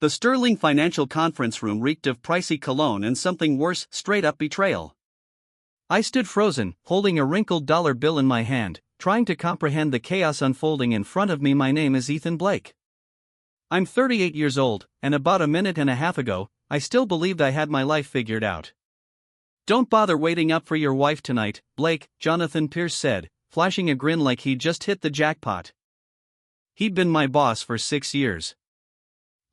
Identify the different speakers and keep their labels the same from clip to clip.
Speaker 1: The Sterling Financial Conference room reeked of pricey cologne and something worse, straight-up betrayal. I stood frozen, holding a wrinkled dollar bill in my hand, trying to comprehend the chaos unfolding in front of me. My name is Ethan Blake. I'm 38 years old, and about a minute and a half ago, I still believed I had my life figured out. "Don't bother waiting up for your wife tonight, Blake," Jonathan Pierce said, flashing a grin like he'd just hit the jackpot. He'd been my boss for 6 years.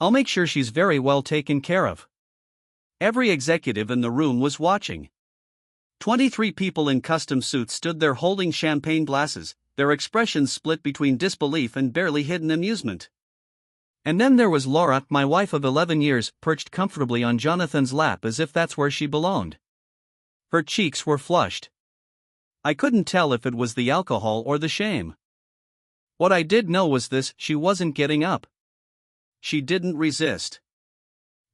Speaker 1: "I'll make sure she's very well taken care of." Every executive in the room was watching. 23 people in custom suits stood there holding champagne glasses, their expressions split between disbelief and barely hidden amusement. And then there was Laura, my wife of 11 years, perched comfortably on Jonathan's lap as if that's where she belonged. Her cheeks were flushed. I couldn't tell if it was the alcohol or the shame. What I did know was this: she wasn't getting up. She didn't resist.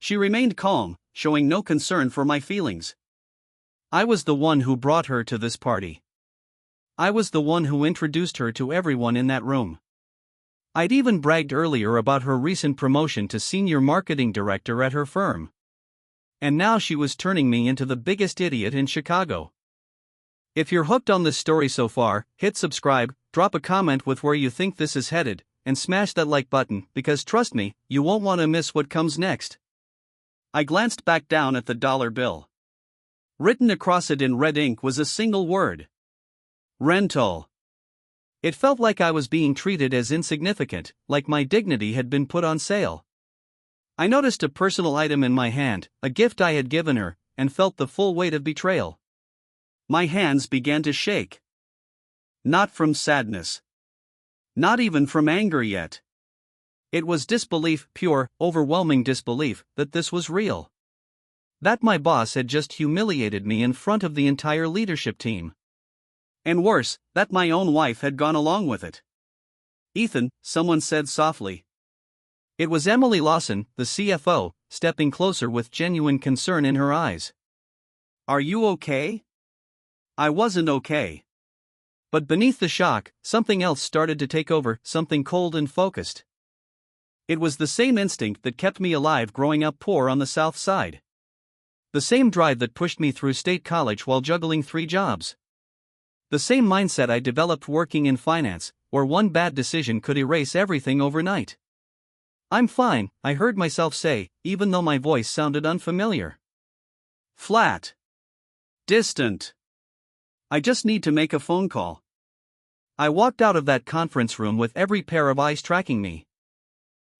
Speaker 1: She remained calm, showing no concern for my feelings. I was the one who brought her to this party. I was the one who introduced her to everyone in that room. I'd even bragged earlier about her recent promotion to senior marketing director at her firm. And now she was turning me into the biggest idiot in Chicago. If you're hooked on this story so far, hit subscribe, drop a comment with where you think this is headed, and smash that like button, because trust me, you won't want to miss what comes next. I glanced back down at the dollar bill. Written across it in red ink was a single word: rental. It felt like I was being treated as insignificant, like my dignity had been put on sale. I noticed a personal item in my hand, a gift I had given her, and felt the full weight of betrayal. My hands began to shake. Not from sadness. Not even from anger yet. It was disbelief, pure, overwhelming disbelief, that this was real. That my boss had just humiliated me in front of the entire leadership team. And worse, that my own wife had gone along with it. "Ethan," someone said softly. It was Emily Lawson, the CFO, stepping closer with genuine concern in her eyes. "Are you okay?" I wasn't okay. But beneath the shock, something else started to take over, something cold and focused. It was the same instinct that kept me alive growing up poor on the South Side. The same drive that pushed me through state college while juggling 3 jobs. The same mindset I developed working in finance, where one bad decision could erase everything overnight. "I'm fine," I heard myself say, even though my voice sounded unfamiliar. Flat. Distant. "I just need to make a phone call." I walked out of that conference room with every pair of eyes tracking me.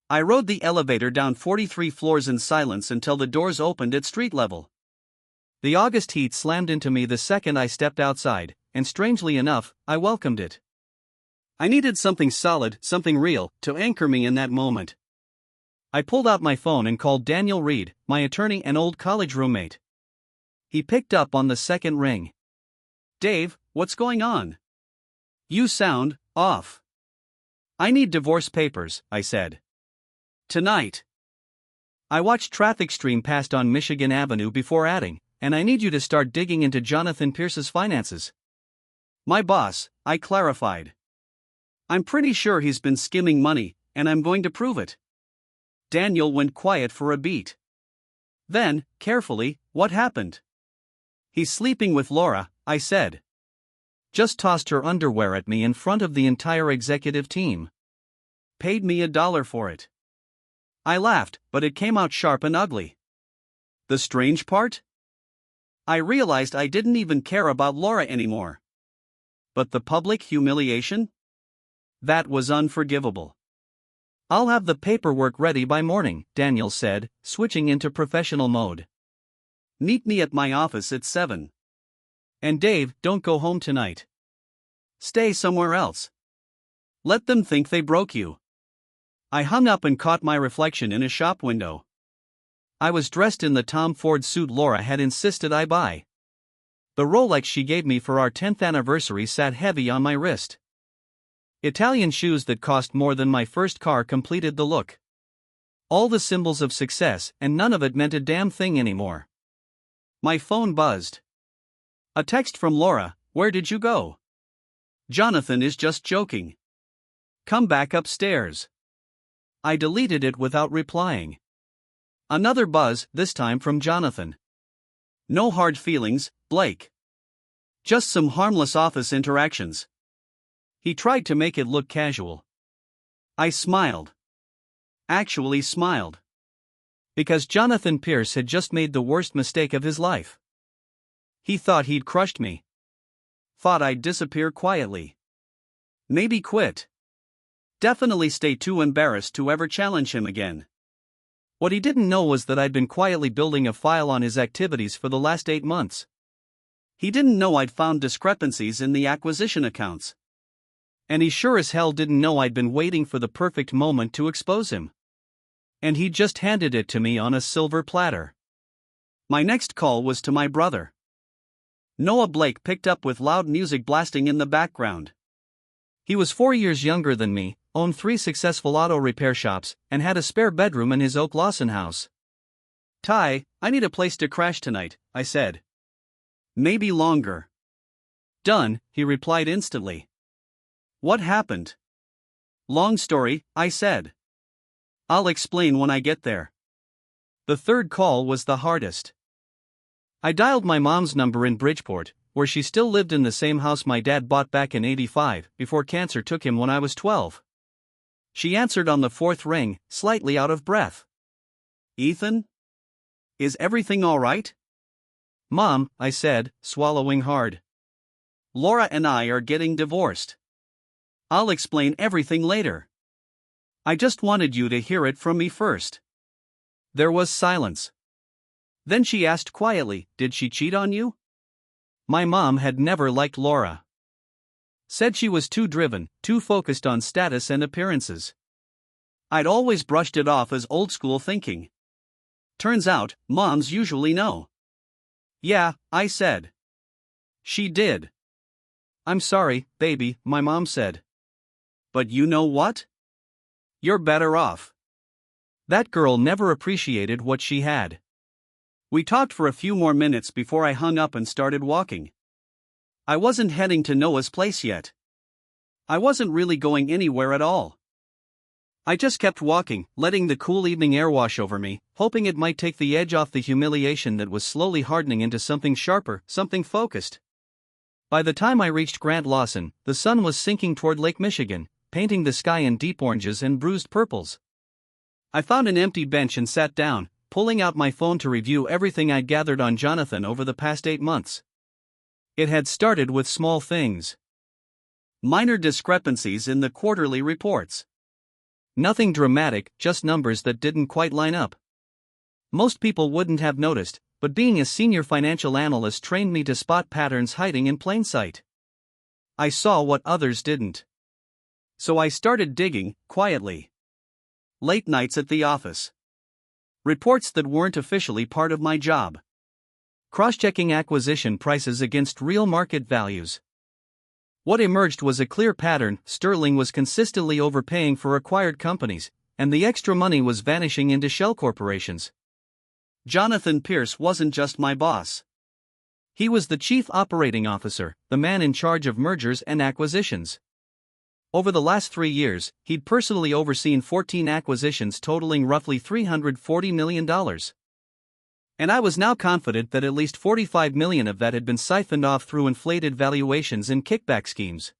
Speaker 1: I rode the elevator down 43 floors in silence until the doors opened at street level. The August heat slammed into me the second I stepped outside, and strangely enough, I welcomed it. I needed something solid, something real, to anchor me in that moment. I pulled out my phone and called Daniel Reed, my attorney and old college roommate. He picked up on the second ring. "Dave, what's going on? You sound off." "I need divorce papers," I said. "Tonight." I watched traffic stream past on Michigan Avenue before adding, "And I need you to start digging into Jonathan Pierce's finances." "My boss," I clarified. "I'm pretty sure he's been skimming money, and I'm going to prove it." Daniel went quiet for a beat. Then, carefully, "What happened?" "He's sleeping with Laura," I said. Just tossed her underwear at me in front of the entire executive team. Paid me $1 for it. I laughed, but it came out sharp and ugly. The strange part? I realized I didn't even care about Laura anymore. But the public humiliation? That was unforgivable. "I'll have the paperwork ready by morning," Daniel said, switching into professional mode. "Meet me at my office at 7. And Dave, don't go home tonight. Stay somewhere else. Let them think they broke you." I hung up and caught my reflection in a shop window. I was dressed in the Tom Ford suit Laura had insisted I buy. The Rolex she gave me for our 10th anniversary sat heavy on my wrist. Italian shoes that cost more than my first car completed the look. All the symbols of success, and none of it meant a damn thing anymore. My phone buzzed. A text from Laura: "Where did you go? Jonathan is just joking. Come back upstairs." I deleted it without replying. Another buzz, this time from Jonathan. No hard feelings, Blake. Just some harmless office interactions. He tried to make it look casual. I smiled. Actually smiled. Because Jonathan Pierce had just made the worst mistake of his life. He thought he'd crushed me. Thought I'd disappear quietly. Maybe quit. Definitely stay too embarrassed to ever challenge him again. What he didn't know was that I'd been quietly building a file on his activities for the last 8 months. He didn't know I'd found discrepancies in the acquisition accounts. And he sure as hell didn't know I'd been waiting for the perfect moment to expose him. And he just handed it to me on a silver platter. My next call was to my brother. Noah Blake picked up with loud music blasting in the background. He was 4 years younger than me, owned 3 successful auto repair shops, and had a spare bedroom in his Oak Lawson house. Ty, I need a place to crash tonight, I said. Maybe longer. Done, he replied instantly. What happened? Long story, I said. I'll explain when I get there. The third call was the hardest. I dialed my mom's number in Bridgeport, where she still lived in the same house my dad bought back in '85, before cancer took him when I was 12. She answered on the 4th ring, slightly out of breath. Ethan? Is everything all right? Mom, I said, swallowing hard. Laura and I are getting divorced. I'll explain everything later. I just wanted you to hear it from me first. There was silence. Then she asked quietly, did she cheat on you? My mom had never liked Laura. Said she was too driven, too focused on status and appearances. I'd always brushed it off as old school thinking. Turns out, moms usually know. Yeah, I said. She did. I'm sorry, baby, my mom said. But you know what? You're better off. That girl never appreciated what she had. We talked for a few more minutes before I hung up and started walking. I wasn't heading to Noah's place yet. I wasn't really going anywhere at all. I just kept walking, letting the cool evening air wash over me, hoping it might take the edge off the humiliation that was slowly hardening into something sharper, something focused. By the time I reached Grant Lawson, the sun was sinking toward Lake Michigan, painting the sky in deep oranges and bruised purples. I found an empty bench and sat down, pulling out my phone to review everything I'd gathered on Jonathan over the past 8 months. It had started with small things. Minor discrepancies in the quarterly reports. Nothing dramatic, just numbers that didn't quite line up. Most people wouldn't have noticed, but being a senior financial analyst trained me to spot patterns hiding in plain sight. I saw what others didn't. So I started digging, quietly. Late nights at the office. Reports that weren't officially part of my job. Cross-checking acquisition prices against real market values. What emerged was a clear pattern: Sterling was consistently overpaying for acquired companies, and the extra money was vanishing into shell corporations. Jonathan Pierce wasn't just my boss. He was the chief operating officer, the man in charge of mergers and acquisitions. Over the last 3 years, he'd personally overseen 14 acquisitions totaling roughly $340 million. And I was now confident that at least $45 million of that had been siphoned off through inflated valuations and kickback schemes.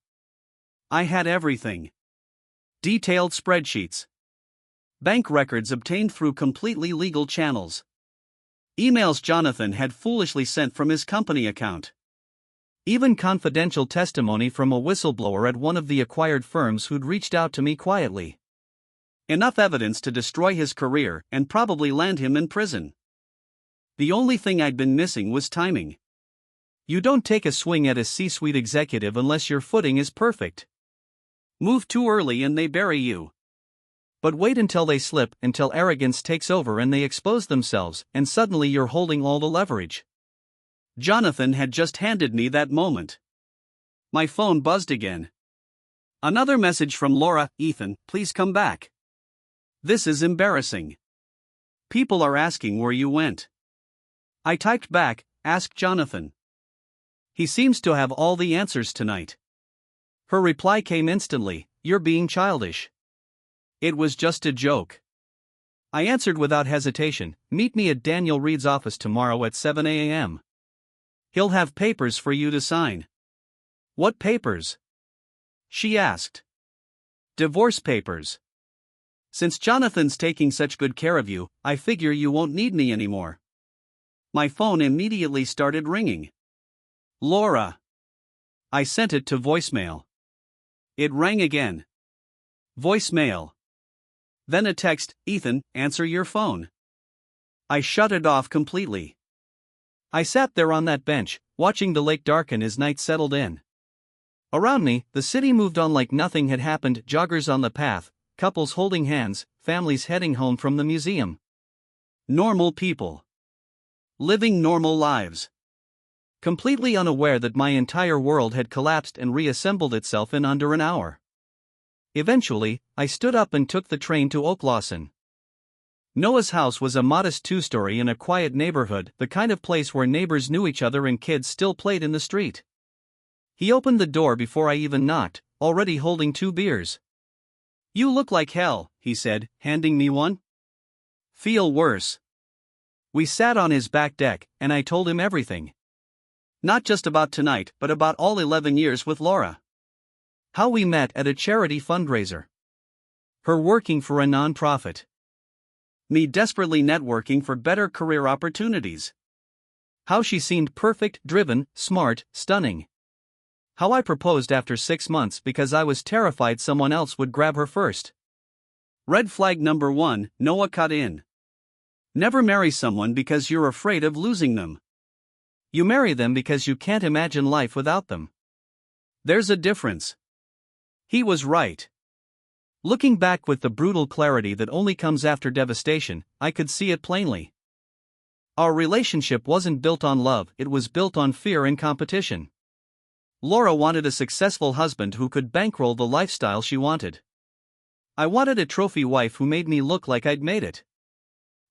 Speaker 1: I had everything. Detailed spreadsheets. Bank records obtained through completely legal channels. Emails Jonathan had foolishly sent from his company account. Even confidential testimony from a whistleblower at one of the acquired firms who'd reached out to me quietly. Enough evidence to destroy his career and probably land him in prison. The only thing I'd been missing was timing. You don't take a swing at a C-suite executive unless your footing is perfect. Move too early and they bury you. But wait until they slip, until arrogance takes over and they expose themselves, and suddenly you're holding all the leverage. Jonathan had just handed me that moment. My phone buzzed again. Another message from Laura: Ethan, please come back. This is embarrassing. People are asking where you went. I typed back, ask Jonathan. He seems to have all the answers tonight. Her reply came instantly: you're being childish. It was just a joke. I answered without hesitation, "Meet me at Daniel Reed's office tomorrow at 7 a.m. He'll have papers for you to sign." "What papers?" she asked. "Divorce papers. Since Jonathan's taking such good care of you, I figure you won't need me anymore." My phone immediately started ringing. "Laura." I sent it to voicemail. It rang again. Voicemail. Then a text, "Ethan, answer your phone." I shut it off completely. I sat there on that bench, watching the lake darken as night settled in. Around me, the city moved on like nothing had happened, joggers on the path, couples holding hands, families heading home from the museum. Normal people. Living normal lives. Completely unaware that my entire world had collapsed and reassembled itself in under an hour. Eventually, I stood up and took the train to Oaklawson. Noah's house was a modest two-story in a quiet neighborhood, the kind of place where neighbors knew each other and kids still played in the street. He opened the door before I even knocked, already holding 2 beers. "You look like hell," he said, handing me one. "Feel worse." We sat on his back deck, and I told him everything. Not just about tonight, but about all 11 years with Laura. How we met at a charity fundraiser. Her working for a non-profit. Me desperately networking for better career opportunities. How she seemed perfect, driven, smart, stunning. How I proposed after 6 months because I was terrified someone else would grab her first. Red flag number 1, Noah cut in. Never marry someone because you're afraid of losing them. You marry them because you can't imagine life without them. There's a difference. He was right. Looking back with the brutal clarity that only comes after devastation, I could see it plainly. Our relationship wasn't built on love, it was built on fear and competition. Laura wanted a successful husband who could bankroll the lifestyle she wanted. I wanted a trophy wife who made me look like I'd made it.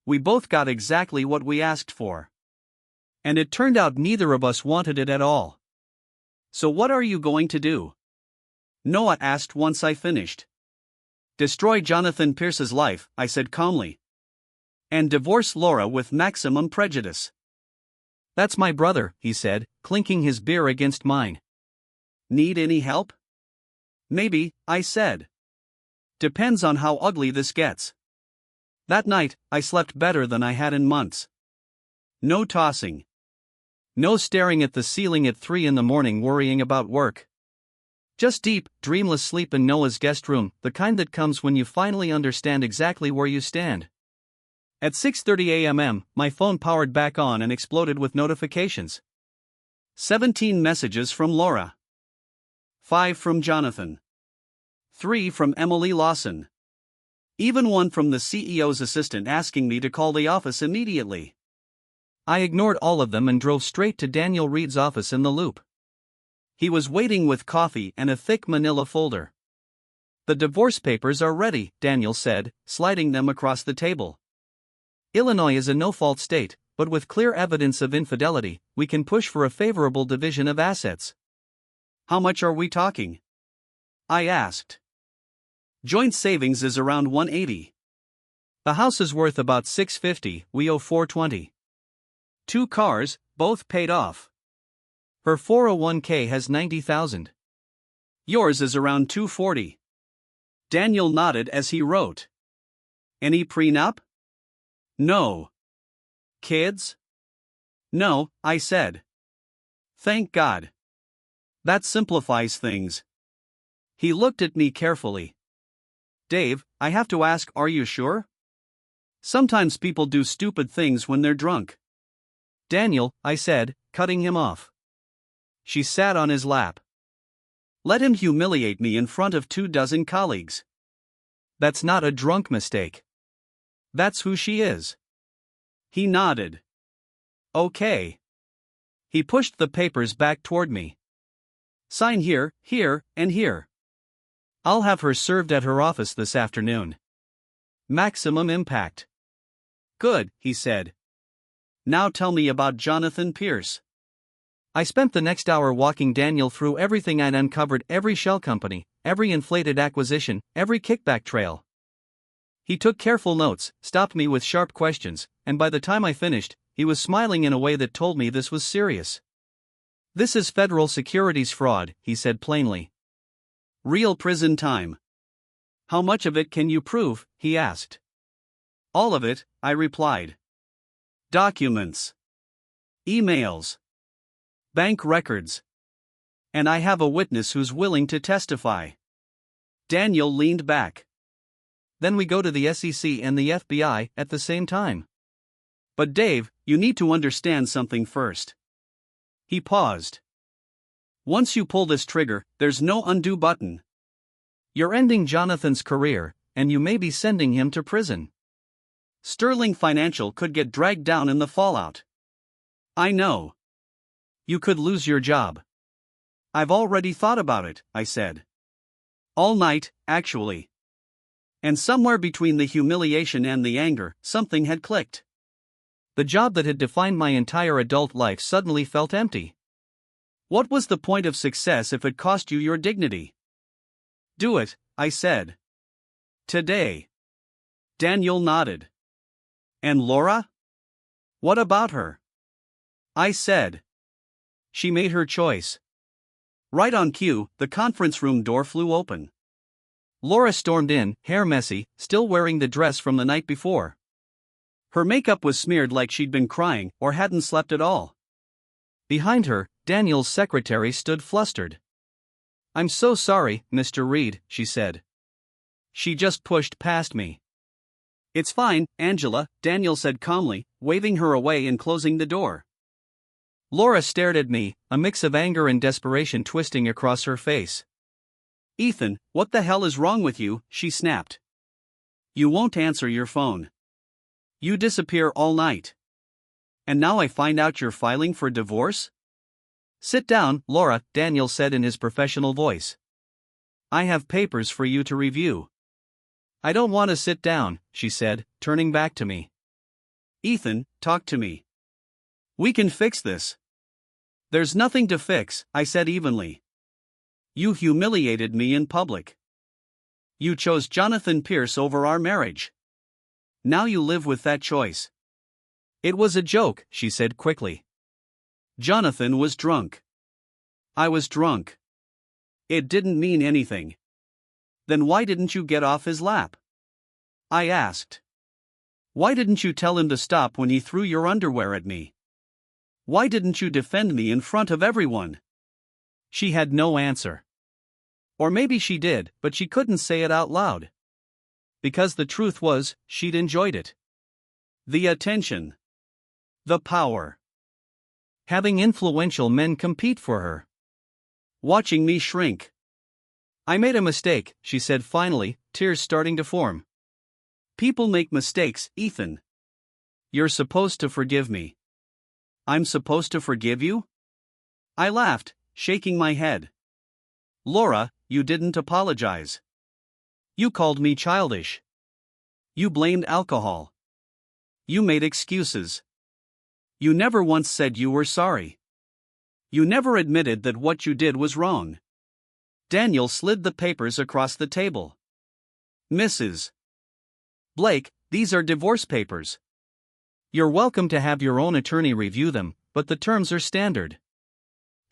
Speaker 1: We both got exactly what we asked for. And it turned out neither of us wanted it at all. "So what are you going to do?" Noah asked once I finished. "Destroy Jonathan Pierce's life," I said calmly. "And divorce Laura with maximum prejudice." "That's my brother," he said, clinking his beer against mine. "Need any help?" "Maybe," I said. "Depends on how ugly this gets." That night, I slept better than I had in months. No tossing. No staring at the ceiling at 3 a.m. worrying about work. Just deep, dreamless sleep in Noah's guest room, the kind that comes when you finally understand exactly where you stand. At 6:30 a.m., my phone powered back on and exploded with notifications. 17 messages from Laura. 5 from Jonathan. 3 from Emily Lawson. Even one from the CEO's assistant asking me to call the office immediately. I ignored all of them and drove straight to Daniel Reed's office in the Loop. He was waiting with coffee and a thick manila folder. "The divorce papers are ready," Daniel said, sliding them across the table. "Illinois is a no-fault state, but with clear evidence of infidelity, we can push for a favorable division of assets." "How much are we talking?" I asked. "Joint savings is around $180. The house is worth about $650, we owe $420. 2 cars, both paid off. Her 401k has $90,000. Yours is around $240. Daniel nodded as he wrote. "Any prenup?" "No." "Kids?" "No," I said. "Thank God. That simplifies things." He looked at me carefully. "Dave, I have to ask, are you sure? Sometimes people do stupid things when they're drunk." "Daniel," I said, cutting him off. She sat on his lap. "Let him humiliate me in front of 24 colleagues. That's not a drunk mistake. That's who she is." He nodded. "Okay." He pushed the papers back toward me. "Sign here, here, and here. I'll have her served at her office this afternoon. Maximum impact." "Good," he said. "Now tell me about Jonathan Pierce." I spent the next hour walking Daniel through everything I'd uncovered, every shell company, every inflated acquisition, every kickback trail. He took careful notes, stopped me with sharp questions, and by the time I finished, he was smiling in a way that told me this was serious. "This is federal securities fraud," he said plainly. "Real prison time." "How much of it can you prove?" he asked. "All of it," I replied. "Documents, emails, bank records. And I have a witness who's willing to testify." Daniel leaned back. "Then we go to the SEC and the FBI at the same time." "But Dave, you need to understand something first." He paused. "Once you pull this trigger, there's no undo button. You're ending Jonathan's career, and you may be sending him to prison. Sterling Financial could get dragged down in the fallout. I know. You could lose your job." "I've already thought about it," I said. "All night, actually." And somewhere between the humiliation and the anger, something had clicked. The job that had defined my entire adult life suddenly felt empty. What was the point of success if it cost you your dignity? "Do it," I said. "Today." Daniel nodded. "And Laura? What about her?" I said. "She made her choice." Right on cue, the conference room door flew open. Laura stormed in, hair messy, still wearing the dress from the night before. Her makeup was smeared like she'd been crying or hadn't slept at all. Behind her, Daniel's secretary stood flustered. "I'm so sorry, Mr. Reed," she said. She just pushed past me. "It's fine, Angela," Daniel said calmly, waving her away and closing the door. Laura stared at me, a mix of anger and desperation twisting across her face. "Ethan, what the hell is wrong with you?" she snapped. "You won't answer your phone. You disappear all night. And now I find out you're filing for divorce?" "Sit down, Laura," Daniel said in his professional voice. "I have papers for you to review." "I don't want to sit down," she said, turning back to me. "Ethan, talk to me. We can fix this." "There's nothing to fix," I said evenly. "You humiliated me in public. You chose Jonathan Pierce over our marriage. Now you live with that choice." "It was a joke," she said quickly. "Jonathan was drunk. I was drunk. It didn't mean anything." "Then why didn't you get off his lap?" I asked. "Why didn't you tell him to stop when he threw your underwear at me? Why didn't you defend me in front of everyone?" She had no answer. Or maybe she did, but she couldn't say it out loud. Because the truth was, she'd enjoyed it. The attention. The power. Having influential men compete for her. Watching me shrink. "I made a mistake," she said finally, tears starting to form. "People make mistakes, Ethan. You're supposed to forgive me." "I'm supposed to forgive you?" I laughed, shaking my head. "Laura, you didn't apologize. You called me childish. You blamed alcohol. You made excuses. You never once said you were sorry. You never admitted that what you did was wrong." Daniel slid the papers across the table. "Mrs. Blake, these are divorce papers. You're welcome to have your own attorney review them, but the terms are standard.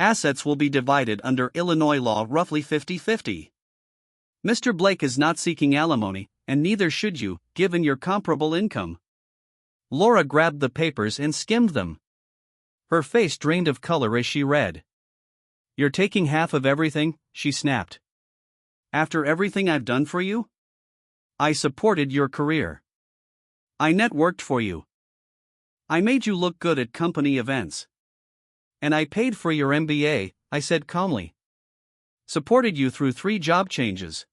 Speaker 1: Assets will be divided under Illinois law roughly 50-50. Mr. Blake is not seeking alimony, and neither should you, given your comparable income." Laura grabbed the papers and skimmed them. Her face drained of color as she read. "You're taking half of everything," she snapped. "After everything I've done for you? I supported your career. I networked for you. I made you look good at company events. And I paid for your MBA," I said calmly. "Supported you through 3 job changes.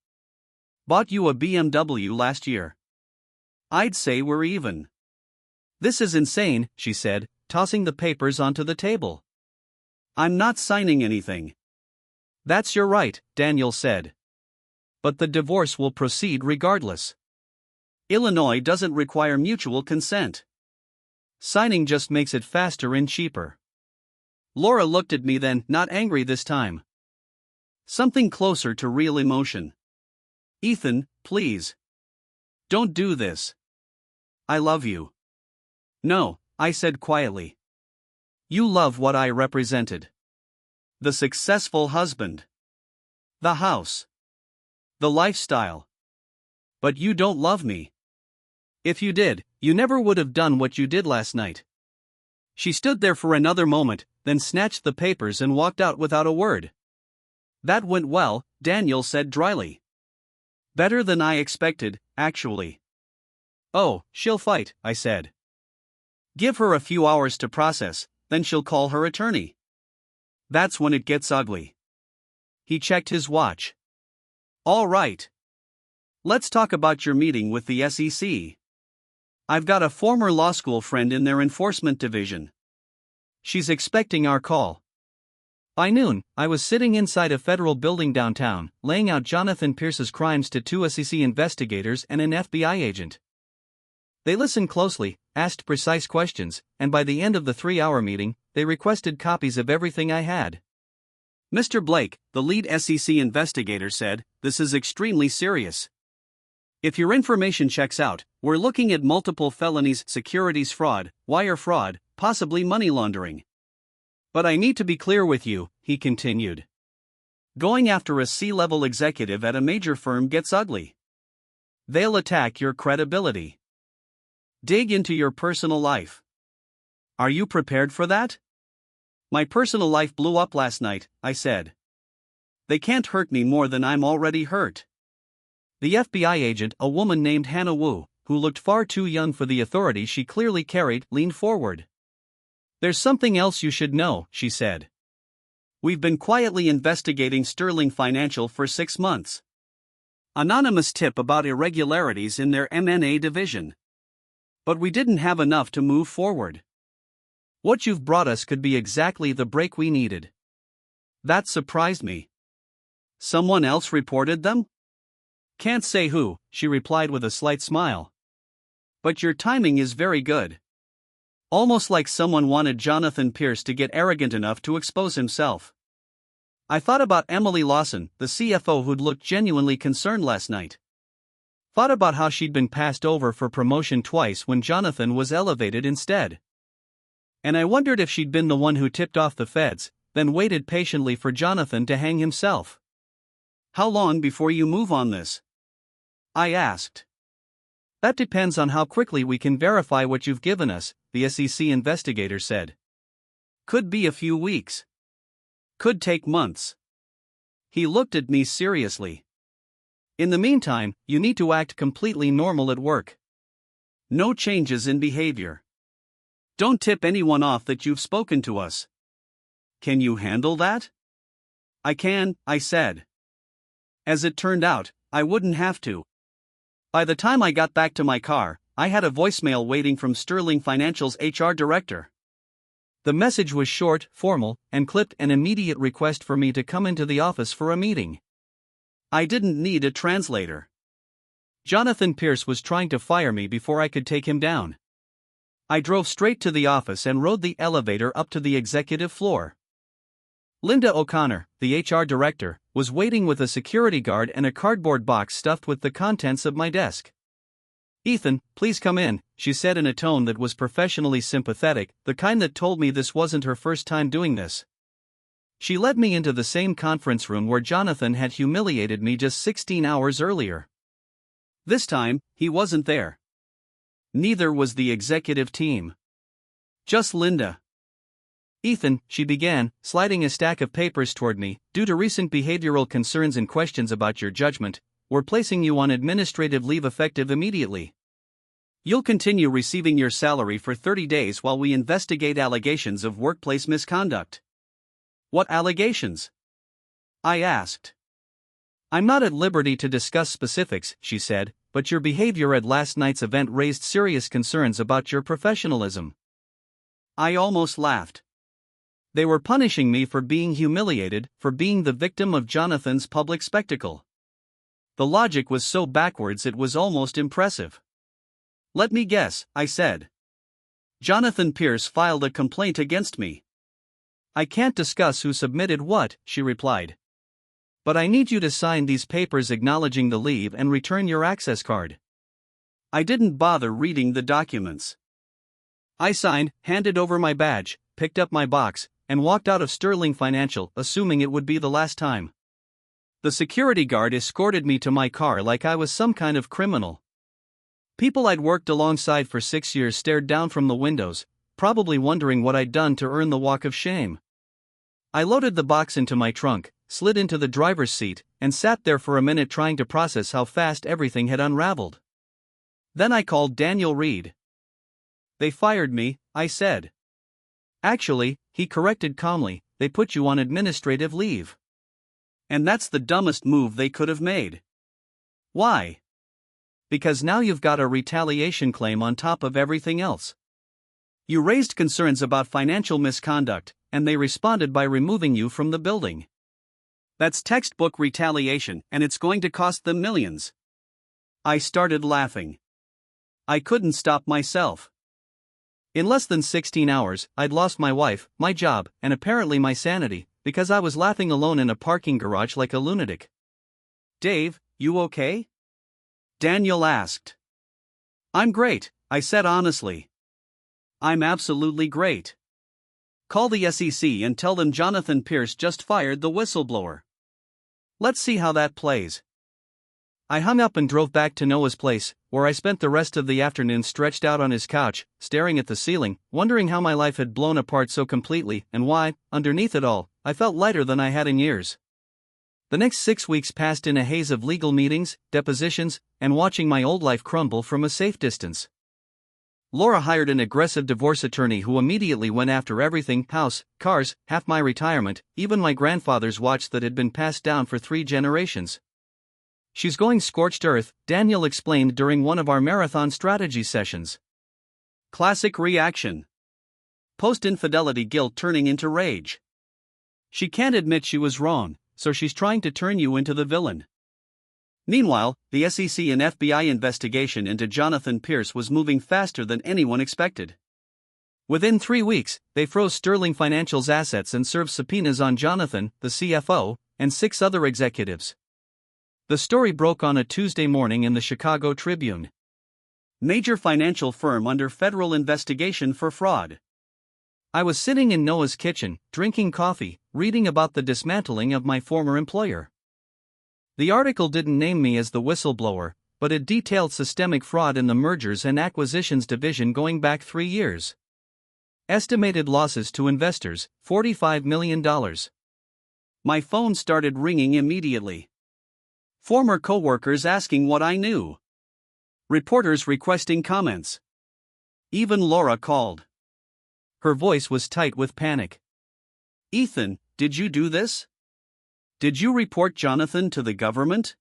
Speaker 1: Bought you a BMW last year. I'd say we're even." "This is insane," she said, tossing the papers onto the table. "I'm not signing anything." "That's your right," Daniel said. "But the divorce will proceed regardless. Illinois doesn't require mutual consent. Signing just makes it faster and cheaper." Laura looked at me then, not angry this time. Something closer to real emotion. "Ethan, please. Don't do this. I love you. No, I said quietly. You love what I represented. The successful husband. The house. The lifestyle. But you don't love me. If you did, you never would have done what you did last night. She stood there for another moment, then snatched the papers and walked out without a word. That went well, Daniel said dryly. Better than I expected, actually. Oh, she'll fight, I said. Give her a few hours to process, then she'll call her attorney. That's when it gets ugly. He checked his watch. All right. Let's talk about your meeting with the SEC. I've got a former law school friend in their enforcement division. She's expecting our call. By noon, I was sitting inside a federal building downtown, laying out Jonathan Pierce's crimes to 2 SEC investigators and an FBI agent. They listened closely, asked precise questions, and by the end of the 3-hour meeting, they requested copies of everything I had. Mr. Blake, the lead SEC investigator, said, "This is extremely serious. If your information checks out, we're looking at multiple felonies: securities fraud, wire fraud, possibly money laundering. But I need to be clear with you," he continued. Going after a C-level executive at a major firm gets ugly. They'll attack your credibility. Dig into your personal life. Are you prepared for that? My personal life blew up last night, I said. They can't hurt me more than I'm already hurt. The FBI agent, a woman named Hannah Wu, who looked far too young for the authority she clearly carried, leaned forward. There's something else you should know, she said. We've been quietly investigating Sterling Financial for 6 months. Anonymous tip about irregularities in their M&A division. But we didn't have enough to move forward. What you've brought us could be exactly the break we needed. That surprised me. Someone else reported them? Can't say who, she replied with a slight smile. But your timing is very good. Almost like someone wanted Jonathan Pierce to get arrogant enough to expose himself. I thought about Emily Lawson, the CFO who'd looked genuinely concerned last night. Thought about how she'd been passed over for promotion twice when Jonathan was elevated instead. And I wondered if she'd been the one who tipped off the feds, then waited patiently for Jonathan to hang himself. How long before you move on this? I asked. That depends on how quickly we can verify what you've given us, the SEC investigator said. Could be a few weeks. Could take months. He looked at me seriously. In the meantime, you need to act completely normal at work. No changes in behavior. Don't tip anyone off that you've spoken to us. Can you handle that? I can, I said. As it turned out, I wouldn't have to. By the time I got back to my car, I had a voicemail waiting from Sterling Financial's HR director. The message was short, formal, and clipped an immediate request for me to come into the office for a meeting. I didn't need a translator. Jonathan Pierce was trying to fire me before I could take him down. I drove straight to the office and rode the elevator up to the executive floor. Linda O'Connor, the HR director, was waiting with a security guard and a cardboard box stuffed with the contents of my desk. Ethan, please come in, she said in a tone that was professionally sympathetic, the kind that told me this wasn't her first time doing this. She led me into the same conference room where Jonathan had humiliated me just 16 hours earlier. This time, he wasn't there. Neither was the executive team. Just Linda. Ethan, she began, sliding a stack of papers toward me, due to recent behavioral concerns and questions about your judgment, we're placing you on administrative leave effective immediately. You'll continue receiving your salary for 30 days while we investigate allegations of workplace misconduct. What allegations? I asked. I'm not at liberty to discuss specifics, she said, but your behavior at last night's event raised serious concerns about your professionalism. I almost laughed. They were punishing me for being humiliated, for being the victim of Jonathan's public spectacle. The logic was so backwards it was almost impressive. Let me guess, I said. Jonathan Pierce filed a complaint against me. I can't discuss who submitted what, she replied. But I need you to sign these papers acknowledging the leave and return your access card. I didn't bother reading the documents. I signed, handed over my badge, picked up my box, and walked out of Sterling Financial, assuming it would be the last time. The security guard escorted me to my car like I was some kind of criminal. People I'd worked alongside for 6 years stared down from the windows, probably wondering what I'd done to earn the walk of shame. I loaded the box into my trunk, slid into the driver's seat, and sat there for a minute trying to process how fast everything had unraveled. Then I called Daniel Reed. "They fired me," I said. "Actually," he corrected calmly, "they put you on administrative leave." And that's the dumbest move they could have made. Why? Because now you've got a retaliation claim on top of everything else. You raised concerns about financial misconduct, and they responded by removing you from the building. That's textbook retaliation, and it's going to cost them millions. I started laughing. I couldn't stop myself. In less than 16 hours, I'd lost my wife, my job, and apparently my sanity, because I was laughing alone in a parking garage like a lunatic. "Dave, you okay?" Daniel asked. "I'm great," I said honestly. "I'm absolutely great. Call the SEC and tell them Jonathan Pierce just fired the whistleblower. Let's see how that plays." I hung up and drove back to Noah's place, where I spent the rest of the afternoon stretched out on his couch, staring at the ceiling, wondering how my life had blown apart so completely and why, underneath it all, I felt lighter than I had in years. The next 6 weeks passed in a haze of legal meetings, depositions, and watching my old life crumble from a safe distance. Laura hired an aggressive divorce attorney who immediately went after everything: house, cars, half my retirement, even my grandfather's watch that had been passed down for 3 generations. "She's going scorched earth," Daniel explained during one of our marathon strategy sessions. Classic reaction. Post-infidelity guilt turning into rage. She can't admit she was wrong, so she's trying to turn you into the villain. Meanwhile, the SEC and FBI investigation into Jonathan Pierce was moving faster than anyone expected. Within 3 weeks, they froze Sterling Financial's assets and served subpoenas on Jonathan, the CFO, and 6 other executives. The story broke on a Tuesday morning in the Chicago Tribune. Major financial firm under federal investigation for fraud. I was sitting in Noah's kitchen, drinking coffee, reading about the dismantling of my former employer. The article didn't name me as the whistleblower, but it detailed systemic fraud in the mergers and acquisitions division going back 3 years. Estimated losses to investors, $45 million. My phone started ringing immediately. Former coworkers asking what I knew. Reporters requesting comments. Even Laura called. Her voice was tight with panic. "Ethan, did you do this? Did you report Jonathan to the government?"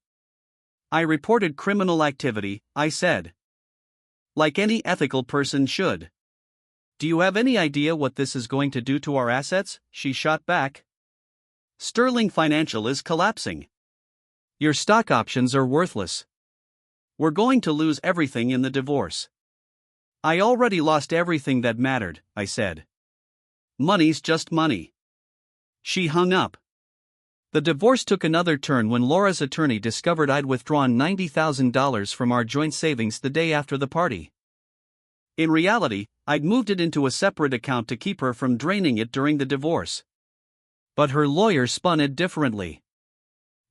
Speaker 1: "I reported criminal activity," I said. "Like any ethical person should." "Do you have any idea what this is going to do to our assets?" she shot back. "Sterling Financial is collapsing. Your stock options are worthless. We're going to lose everything in the divorce." "I already lost everything that mattered," I said. "Money's just money." She hung up. The divorce took another turn when Laura's attorney discovered I'd withdrawn $90,000 from our joint savings the day after the party. In reality, I'd moved it into a separate account to keep her from draining it during the divorce. But her lawyer spun it differently.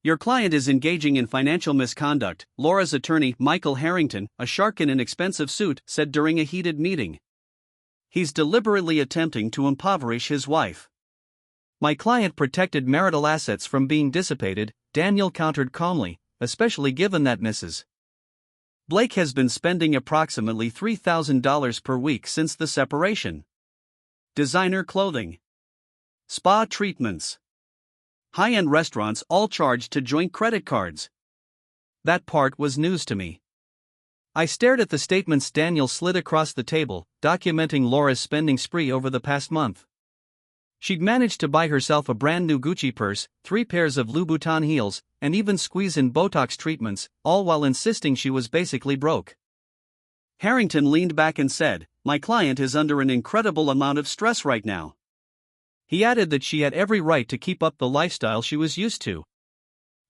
Speaker 1: "Your client is engaging in financial misconduct," Laura's attorney, Michael Harrington, a shark in an expensive suit, said during a heated meeting. "He's deliberately attempting to impoverish his wife." "My client protected marital assets from being dissipated," Daniel countered calmly, "especially given that Mrs. Blake has been spending approximately $3,000 per week since the separation. Designer clothing, spa treatments, high-end restaurants, all charged to joint credit cards." That part was news to me. I stared at the statements Daniel slid across the table, documenting Laura's spending spree over the past month. She'd managed to buy herself a brand new Gucci purse, 3 pairs of Louboutin heels, and even squeeze in Botox treatments, all while insisting she was basically broke. Harrington leaned back and said, "My client is under an incredible amount of stress right now." He added that she had every right to keep up the lifestyle she was used to.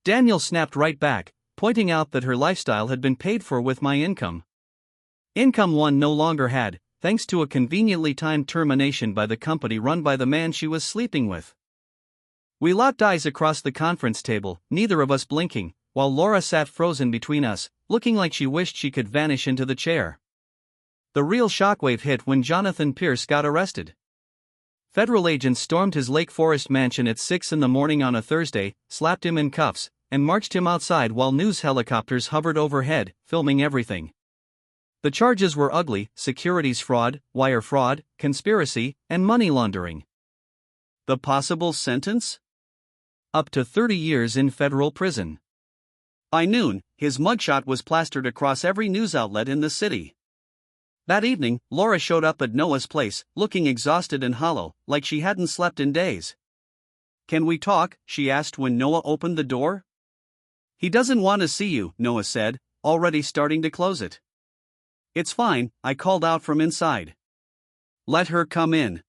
Speaker 1: Daniel snapped right back, pointing out that her lifestyle had been paid for with my income. Income one no longer had, thanks to a conveniently timed termination by the company run by the man she was sleeping with. We locked eyes across the conference table, neither of us blinking, while Laura sat frozen between us, looking like she wished she could vanish into the chair. The real shockwave hit when Jonathan Pierce got arrested. Federal agents stormed his Lake Forest mansion at 6 in the morning on a Thursday, slapped him in cuffs, and marched him outside while news helicopters hovered overhead, filming everything. The charges were ugly: securities fraud, wire fraud, conspiracy, and money laundering. The possible sentence? Up to 30 years in federal prison. By noon, his mugshot was plastered across every news outlet in the city. That evening, Laura showed up at Noah's place, looking exhausted and hollow, like she hadn't slept in days. "Can we talk?" she asked when Noah opened the door. "He doesn't want to see you," Noah said, already starting to close it. "It's fine," I called out from inside. "Let her come in."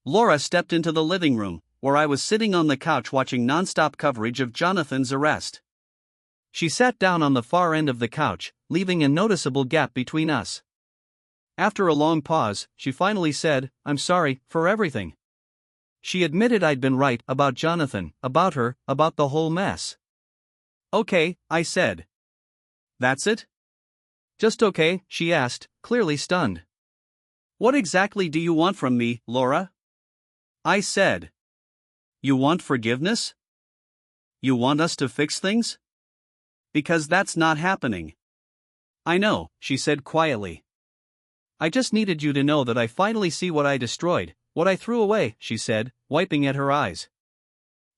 Speaker 1: Laura stepped into the living room, where I was sitting on the couch watching nonstop coverage of Jonathan's arrest. She sat down on the far end of the couch, leaving a noticeable gap between us. After a long pause, she finally said, "I'm sorry for everything." She admitted I'd been right about Jonathan, about her, about the whole mess. "Okay," I said. "That's it?" "Just okay," she asked, clearly stunned. "What exactly do you want from me, Laura?" I said. "You want forgiveness? You want us to fix things? Because that's not happening." "I know," she said quietly. "I just needed you to know that I finally see what I destroyed, what I threw away," she said, wiping at her eyes.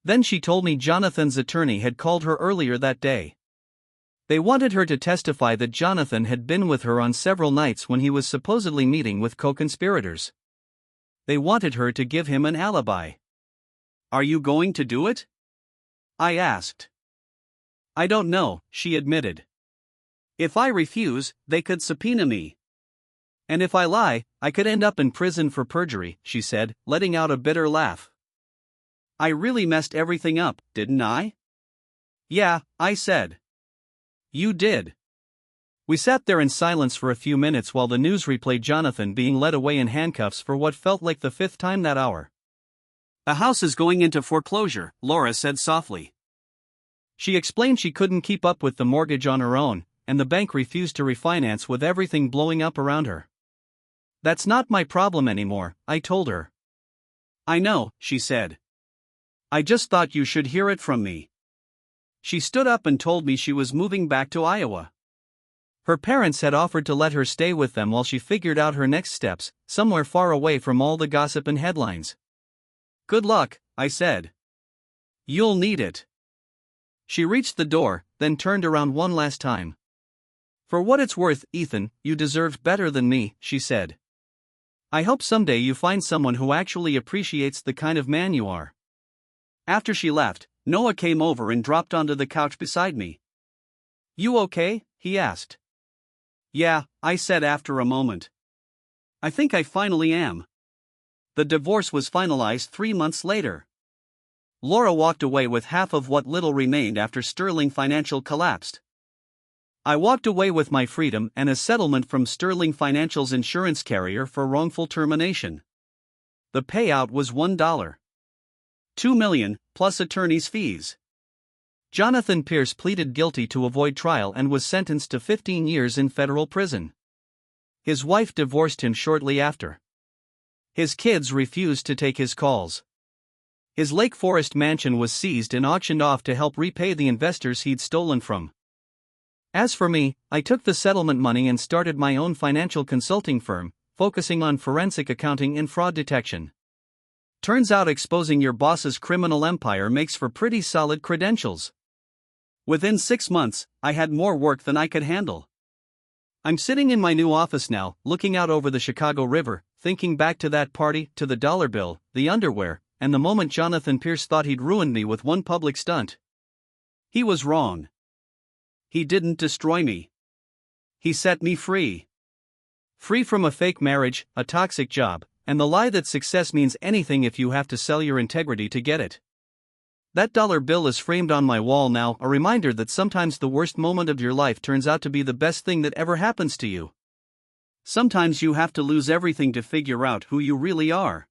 Speaker 1: Then she told me Jonathan's attorney had called her earlier that day. They wanted her to testify that Jonathan had been with her on several nights when he was supposedly meeting with co-conspirators. They wanted her to give him an alibi. "Are you going to do it?" I asked. "I don't know," she admitted. "If I refuse, they could subpoena me. And if I lie, I could end up in prison for perjury," she said, letting out a bitter laugh. "I really messed everything up, didn't I?" "Yeah," I said. "You did." We sat there in silence for a few minutes while the news replayed Jonathan being led away in handcuffs for what felt like the 5th time that hour. "The house is going into foreclosure," Laura said softly. She explained she couldn't keep up with the mortgage on her own, and the bank refused to refinance with everything blowing up around her. "That's not my problem anymore," I told her. "I know," she said. "I just thought you should hear it from me." She stood up and told me she was moving back to Iowa. Her parents had offered to let her stay with them while she figured out her next steps, somewhere far away from all the gossip and headlines. "Good luck," I said. "You'll need it." She reached the door, then turned around one last time. "For what it's worth, Ethan, you deserved better than me," she said. "I hope someday you find someone who actually appreciates the kind of man you are." After she left, Noah came over and dropped onto the couch beside me. "You okay?" he asked. "Yeah," I said after a moment. "I think I finally am." The divorce was finalized 3 months later. Laura walked away with half of what little remained after Sterling Financial collapsed. I walked away with my freedom and a settlement from Sterling Financial's insurance carrier for wrongful termination. The payout was $1. $2 million, plus attorney's fees. Jonathan Pierce pleaded guilty to avoid trial and was sentenced to 15 years in federal prison. His wife divorced him shortly after. His kids refused to take his calls. His Lake Forest mansion was seized and auctioned off to help repay the investors he'd stolen from. As for me, I took the settlement money and started my own financial consulting firm, focusing on forensic accounting and fraud detection. Turns out exposing your boss's criminal empire makes for pretty solid credentials. Within 6 months, I had more work than I could handle. I'm sitting in my new office now, looking out over the Chicago River, thinking back to that party, to the dollar bill, the underwear, and the moment Jonathan Pierce thought he'd ruined me with one public stunt. He was wrong. He didn't destroy me. He set me free. Free from a fake marriage, a toxic job, and the lie that success means anything if you have to sell your integrity to get it. That dollar bill is framed on my wall now, a reminder that sometimes the worst moment of your life turns out to be the best thing that ever happens to you. Sometimes you have to lose everything to figure out who you really are.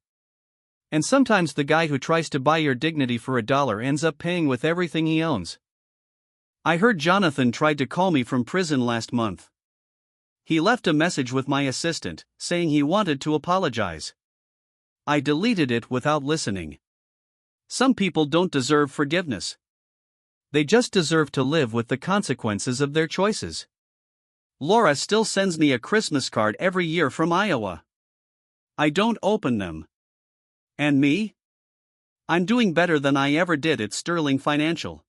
Speaker 1: And sometimes the guy who tries to buy your dignity for $1 ends up paying with everything he owns. I heard Jonathan tried to call me from prison last month. He left a message with my assistant, saying he wanted to apologize. I deleted it without listening. Some people don't deserve forgiveness. They just deserve to live with the consequences of their choices. Laura still sends me a Christmas card every year from Iowa. I don't open them. And me? I'm doing better than I ever did at Sterling Financial.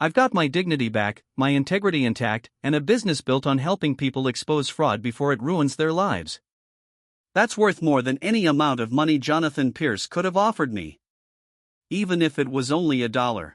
Speaker 1: I've got my dignity back, my integrity intact, and a business built on helping people expose fraud before it ruins their lives. That's worth more than any amount of money Jonathan Pierce could have offered me. Even if it was only $1.